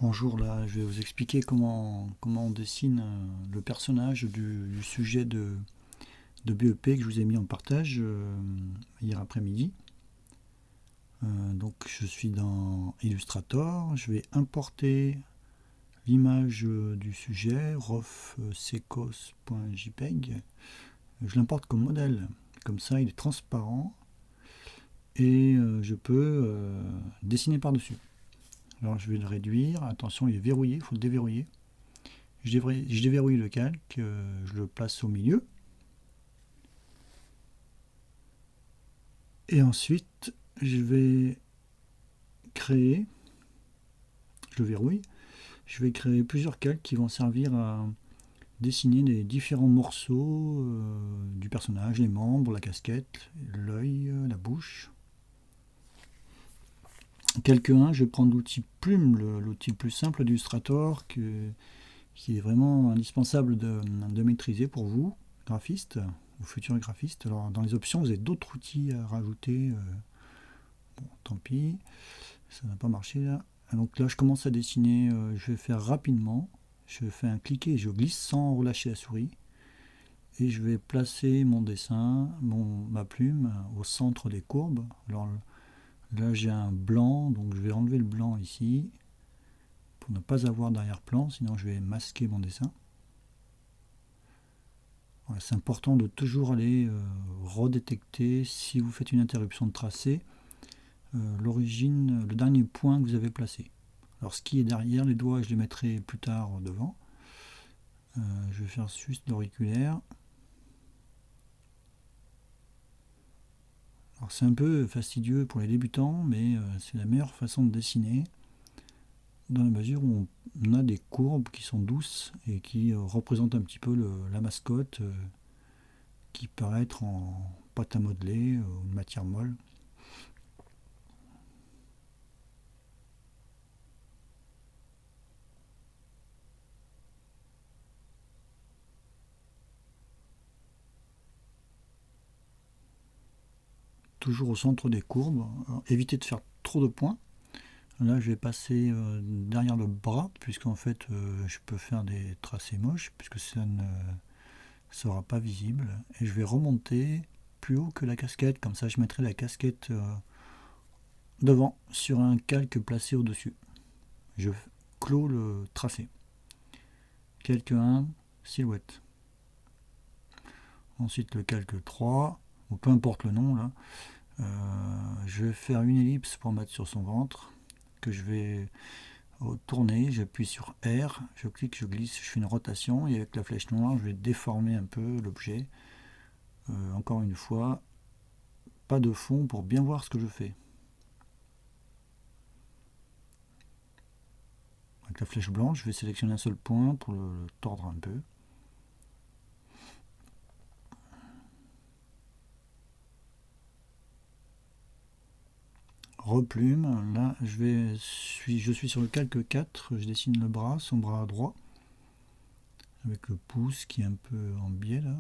Bonjour, là je vais vous expliquer comment on dessine le personnage du sujet de BEP que je vous ai mis en partage hier après-midi. Donc je suis dans Illustrator, je vais importer l'image du sujet, rofsecos.jpg. Je l'importe comme modèle, comme ça il est transparent et je peux dessiner par-dessus. Alors je vais le réduire, attention il est verrouillé, il faut le déverrouiller. Je déverrouille le calque, je le place au milieu. Et ensuite, je vais créer, je le verrouille, je vais créer plusieurs calques qui vont servir à dessiner les différents morceaux du personnage, les membres, la casquette, l'œil, la bouche. Calque 1, je vais prendre l'outil Plume, l'outil le plus simple d'Illustrator, qui est vraiment indispensable de maîtriser pour vous, graphistes ou futurs graphistes. Alors dans les options, vous avez d'autres outils à rajouter. Bon, tant pis, ça n'a pas marché là. Donc là, je commence à dessiner. Je vais faire rapidement. Je fais un cliquet et je glisse sans relâcher la souris. Et je vais placer mon dessin, ma plume, au centre des courbes. Alors là, j'ai un blanc, donc je vais enlever le blanc ici pour ne pas avoir d'arrière-plan, sinon je vais masquer mon dessin. Voilà, c'est important de toujours aller redétecter si vous faites une interruption de tracé, l'origine, le dernier point que vous avez placé. Alors ce qui est derrière, les doigts, je les mettrai plus tard devant. Je vais faire juste l'auriculaire. Alors c'est un peu fastidieux pour les débutants, mais c'est la meilleure façon de dessiner, dans la mesure où on a des courbes qui sont douces et qui représentent un petit peu la mascotte, qui paraît être en pâte à modeler ou une matière molle. Toujours au centre des courbes. Alors, évitez de faire trop de points. Là, je vais passer derrière le bras, puisqu'en fait, je peux faire des tracés moches, puisque ça ne sera pas visible. Et je vais remonter plus haut que la casquette, comme ça je mettrai la casquette devant, sur un calque placé au-dessus. Je clôt le tracé. Calque 1, silhouette. Ensuite le calque 3, ou peu importe le nom là. Je vais faire une ellipse pour mettre sur son ventre, que je vais tourner, j'appuie sur R, je clique, je glisse, je fais une rotation et avec la flèche noire je vais déformer un peu l'objet. Encore une fois, pas de fond pour bien voir ce que je fais. Avec la flèche blanche, je vais sélectionner un seul point pour le tordre un peu. Replume, là je suis sur le calque 4, je dessine le bras, son bras droit, avec le pouce qui est un peu en biais là.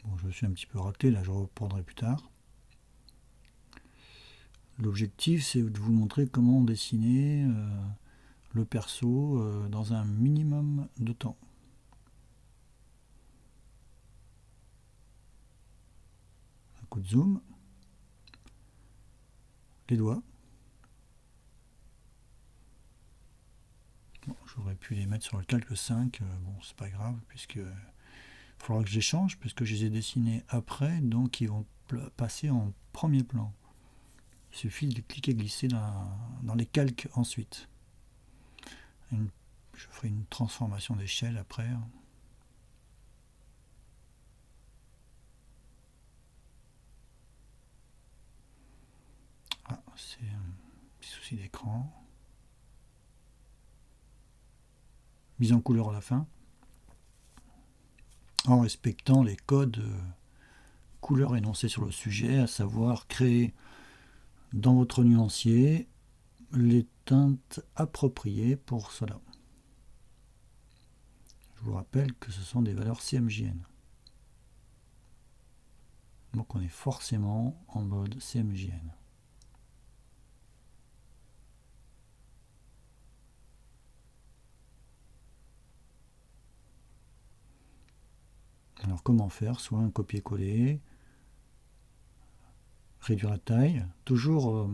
Bon, je suis un petit peu raté, là je reprendrai plus tard. L'objectif c'est de vous montrer comment dessiner le perso dans un minimum de temps. Un coup de zoom, les doigts. Bon, j'aurais pu les mettre sur le calque 5, bon c'est pas grave puisque il faudra que je les change puisque je les ai dessinés après, donc ils vont passer en premier plan. Il suffit de cliquer et glisser dans les calques ensuite. Je ferai une transformation d'échelle après. Ah, c'est un petit souci d'écran. Mise en couleur à la fin. En respectant les codes couleurs énoncés sur le sujet, à savoir créer dans votre nuancier les teintes appropriées pour cela. Je vous rappelle que ce sont des valeurs CMJN. Donc on est forcément en mode CMJN. Alors comment faire? Soit un copier-coller, réduire la taille, toujours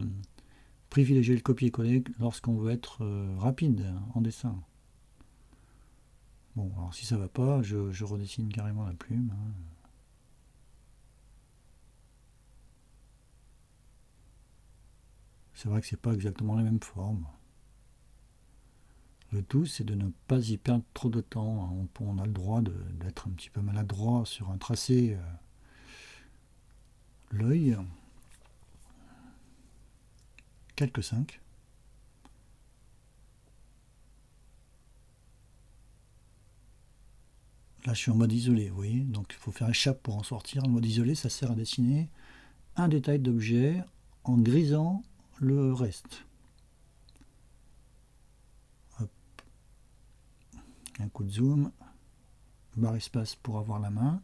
privilégier le copier-coller lorsqu'on veut être rapide en dessin. Bon, alors si ça va pas, je redessine carrément la plume. Hein. C'est vrai que c'est pas exactement la même forme. Le tout, c'est de ne pas y perdre trop de temps. Hein. On a le droit d'être un petit peu maladroit sur un tracé. L'œil, quelques 5. Là, je suis en mode isolé, vous voyez. Donc, il faut faire échappe pour en sortir. Le mode isolé, ça sert à dessiner un détail d'objet en grisant le reste. Hop. Un coup de zoom. Barre espace pour avoir la main.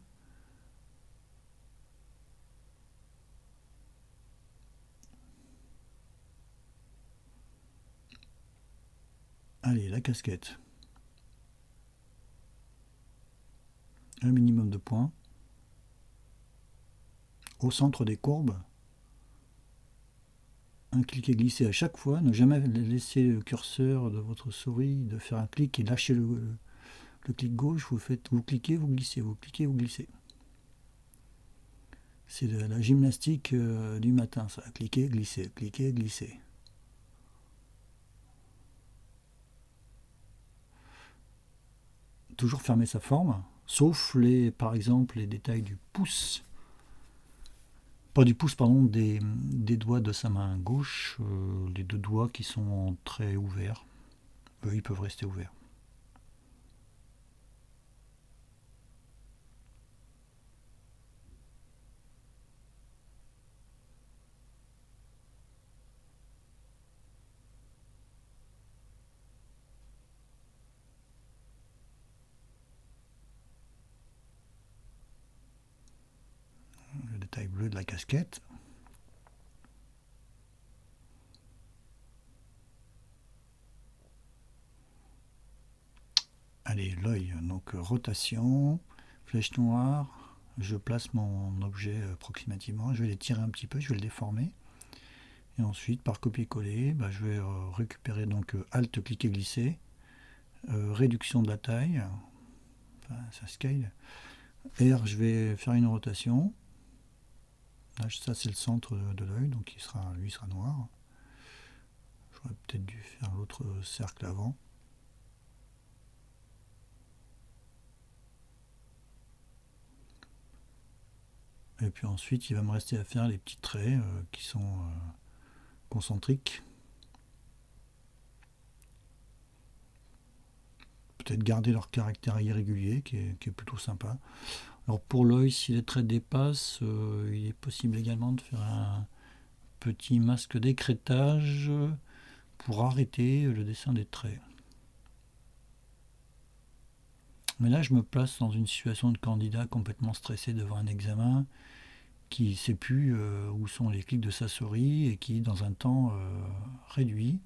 Allez, la casquette. Un minimum de points. Au centre des courbes, un clic et glisser à chaque fois. Ne jamais laisser le curseur de votre souris de faire un clic et lâcher le clic gauche. Vous cliquez, vous glissez, vous cliquez, vous glissez. C'est la gymnastique du matin, ça. Cliquer, glisser, cliquer, glisser. Toujours fermer sa forme, sauf par exemple les détails du pouce. Pas du pouce, pardon, des doigts de sa main gauche, les deux doigts qui sont très ouverts. Ils peuvent rester ouverts. Le détail bleu de la casquette. Allez, l'œil, donc rotation, flèche noire, je place mon objet approximativement, je vais l'étirer un petit peu, je vais le déformer. Et ensuite, par copier-coller, je vais récupérer donc Alt, cliquer, glisser, réduction de la taille, enfin, ça scale. R, je vais faire une rotation. Là, ça, c'est le centre de l'œil, donc lui sera noir. J'aurais peut-être dû faire l'autre cercle avant. Et puis ensuite, il va me rester à faire les petits traits qui sont concentriques. Peut-être garder leur caractère irrégulier, qui est plutôt sympa. Alors pour l'œil, si les traits dépassent, il est possible également de faire un petit masque d'écrêtage pour arrêter le dessin des traits. Mais là, je me place dans une situation de candidat complètement stressé devant un examen, qui ne sait plus où sont les clics de sa souris et qui, dans un temps réduit,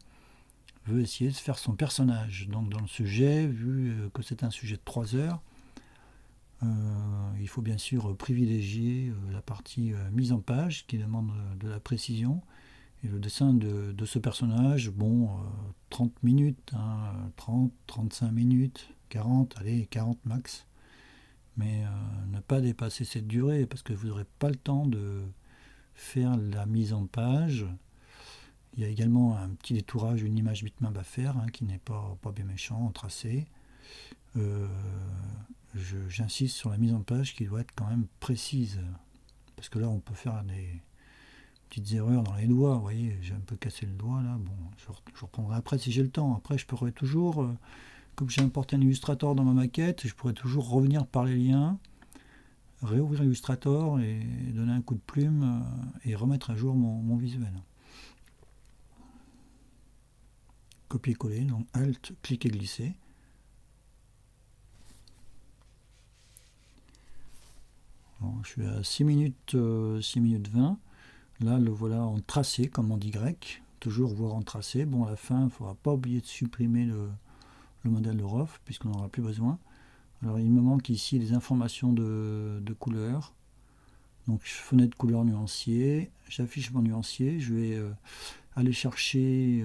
veut essayer de faire son personnage. Donc dans le sujet, vu que c'est un sujet de 3 heures, il faut bien sûr privilégier la partie mise en page qui demande de la précision. Et le dessin de ce personnage, 30 minutes, 30, 35 minutes, 40, allez, 40 max. Mais ne pas dépasser cette durée parce que vous n'aurez pas le temps de faire la mise en page. Il y a également un petit détourage, une image bitmap à faire qui n'est pas bien méchant en tracé. J'insiste sur la mise en page qui doit être quand même précise parce que là on peut faire des petites erreurs dans les doigts. Vous voyez, j'ai un peu cassé le doigt là. Bon, je reprendrai après si j'ai le temps. Après, je pourrais toujours. Comme j'ai importé un Illustrator dans ma maquette, je pourrais toujours revenir par les liens, réouvrir Illustrator et donner un coup de plume et remettre à jour mon visuel. Copier-coller, donc Alt, cliquer, glisser. Bon, je suis à 6 minutes 20. Là, le voilà en tracé, comme on dit grec. Toujours voir en tracé. Bon, à la fin, il ne faudra pas oublier de supprimer le modèle de ROF, puisqu'on n'en aura plus besoin. Alors il me manque ici les informations de couleur. Donc fenêtre couleur nuancier, j'affiche mon nuancier, je vais aller chercher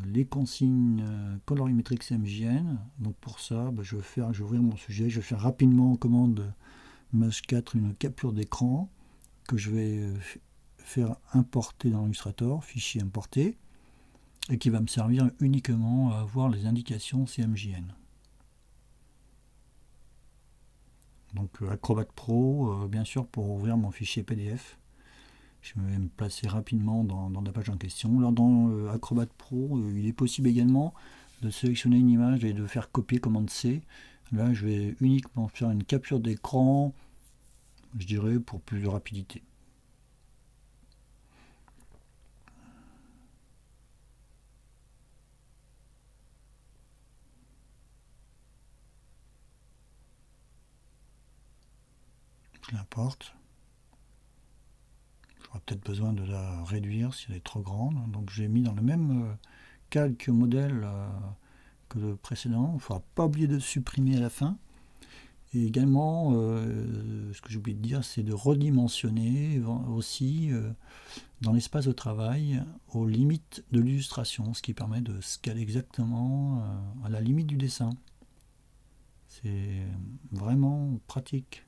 les consignes colorimétriques CMJN. Donc pour ça, je vais ouvrir mon sujet, je vais faire rapidement en commande Maj 4 une capture d'écran que je vais faire importer dans Illustrator, fichier importé, et qui va me servir uniquement à avoir les indications CMJN. Donc Acrobat Pro, bien sûr, pour ouvrir mon fichier PDF. Je vais me placer rapidement dans la page en question. Alors dans Acrobat Pro, il est possible également de sélectionner une image et de faire copier commande C. Là, je vais uniquement faire une capture d'écran, je dirais, pour plus de rapidité. Je l'importe. J'aurai peut-être besoin de la réduire si elle est trop grande. Donc j'ai mis dans le même calque modèle que le précédent. Il ne faudra pas oublier de supprimer à la fin. Et également, ce que j'ai oublié de dire, c'est de redimensionner aussi dans l'espace de travail aux limites de l'illustration, ce qui permet de scaler exactement à la limite du dessin. C'est vraiment pratique.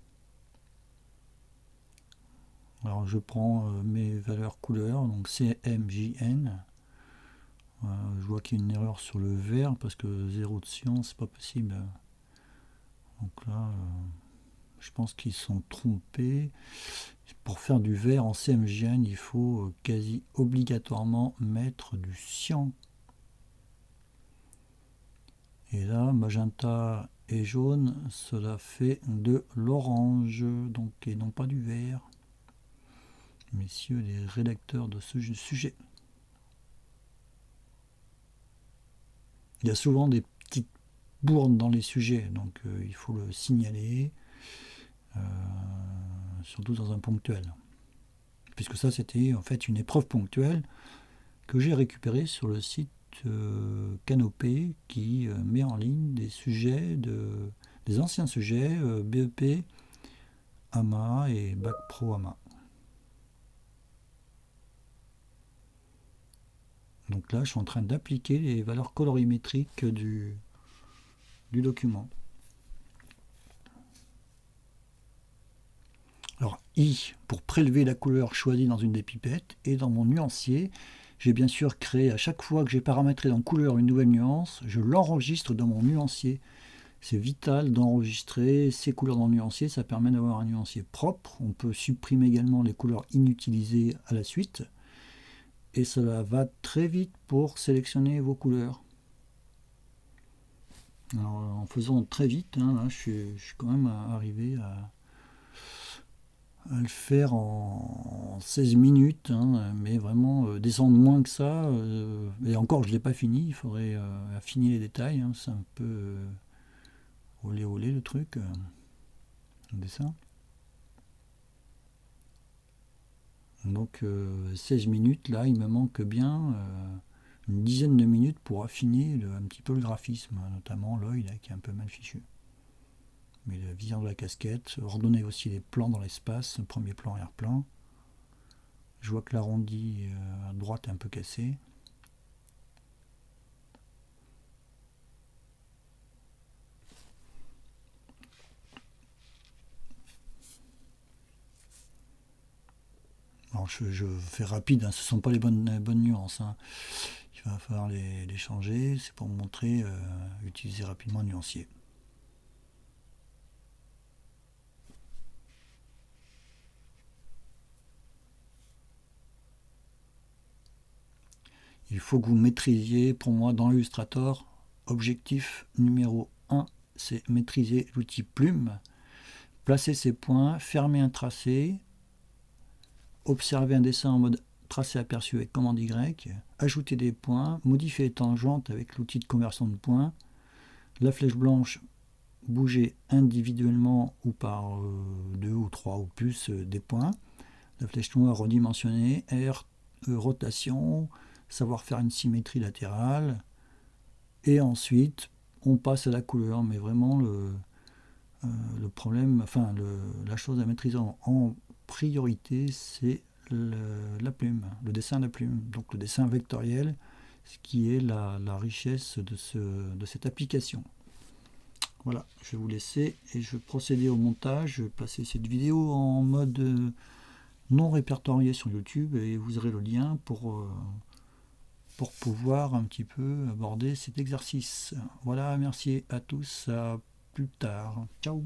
Alors je prends mes valeurs couleurs, donc CMJN. Je vois qu'il y a une erreur sur le vert parce que 0 de cyan, c'est pas possible. Donc là, je pense qu'ils sont trompés. Pour faire du vert en CMJN, il faut quasi obligatoirement mettre du cyan. Et là, magenta et jaune, cela fait de l'orange, donc, et non pas du vert. Messieurs les rédacteurs de ce sujet. Il y a souvent des petites bourdes dans les sujets, donc il faut le signaler, surtout dans un ponctuel. Puisque ça, c'était en fait une épreuve ponctuelle que j'ai récupérée sur le site Canopé qui met en ligne des sujets, des anciens sujets BEP, AMA et Bac Pro AMA. Donc là, je suis en train d'appliquer les valeurs colorimétriques du document. Alors I, pour prélever la couleur choisie dans une des pipettes, et dans mon nuancier, j'ai bien sûr créé à chaque fois que j'ai paramétré dans couleur une nouvelle nuance, je l'enregistre dans mon nuancier. C'est vital d'enregistrer ces couleurs dans le nuancier, ça permet d'avoir un nuancier propre. On peut supprimer également les couleurs inutilisées à la suite. Et cela va très vite pour sélectionner vos couleurs. Alors, en faisant très vite, là, je suis quand même arrivé à le faire en 16 minutes, mais vraiment descendre moins que ça. Et encore, je ne l'ai pas fini, il faudrait affiner les détails. C'est un peu olé olé le truc, le dessin. Donc 16 minutes, là il me manque bien une dizaine de minutes pour affiner un petit peu le graphisme, notamment l'œil qui est un peu mal fichu. Mais la visière de la casquette, ordonner aussi les plans dans l'espace, premier plan, arrière-plan. Je vois que l'arrondi à droite est un peu cassé. Alors je fais rapide, ce ne sont pas les bonnes nuances. Il va falloir les changer, c'est pour montrer, utiliser rapidement un nuancier. Il faut que vous maîtrisiez, pour moi, dans Illustrator, objectif numéro 1, c'est maîtriser l'outil plume, placer ses points, fermer un tracé, observer un dessin en mode tracé aperçu avec commande Y, ajouter des points, modifier les tangentes avec l'outil de conversion de points, la flèche blanche bouger individuellement ou par 2 ou 3 ou plus des points, la flèche noire redimensionner, R, rotation, savoir faire une symétrie latérale, et ensuite on passe à la couleur, mais vraiment le problème, enfin la chose à maîtriser en priorité, c'est la plume, le dessin à la plume, donc le dessin vectoriel, ce qui est la richesse de cette application. Voilà, je vais vous laisser et je vais procéder au montage. Je vais passer cette vidéo en mode non répertorié sur YouTube et vous aurez le lien pour pouvoir un petit peu aborder cet exercice. Voilà, merci à tous, à plus tard. Ciao.